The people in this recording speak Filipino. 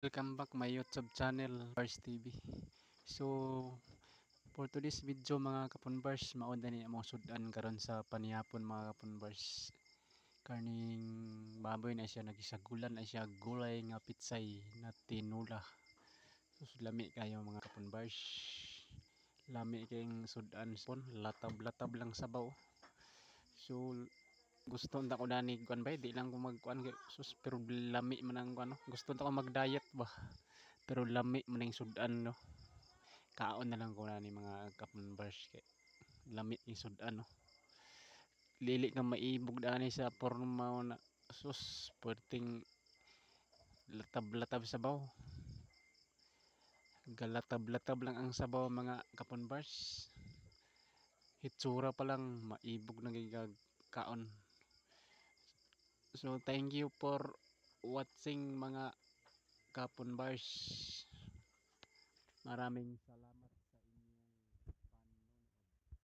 Welcome back my YouTube channel, Bars TV. So, for today's video mga kapunbars, mauna ni among sudan karon sa panihapon mga kapunbars. Karning baboy na siya, nagisagulan na siya, gulay nga pitsay na tinula. So, lami kayo mga kapunbars. Lami kayong sudan pon, latab-latab lang sabaw. So, gusto nta ko dani kuan ba, di lang ko magkuan sus, pero lami man ang ano, gusto nta ko mag-diet ba. Pero lami man ang sudan no. Kaon na lang ko na ni mga kapunbars kay lami yung sudan no. Lili ka maibog dani sa porma na sus, puting latab-latab sabaw. Galatab-latab lang ang sabaw mga kapunbars. Hitsura pa lang maibog na gigag kaon. So thank you for watching mga kapunbars. Maraming salamat.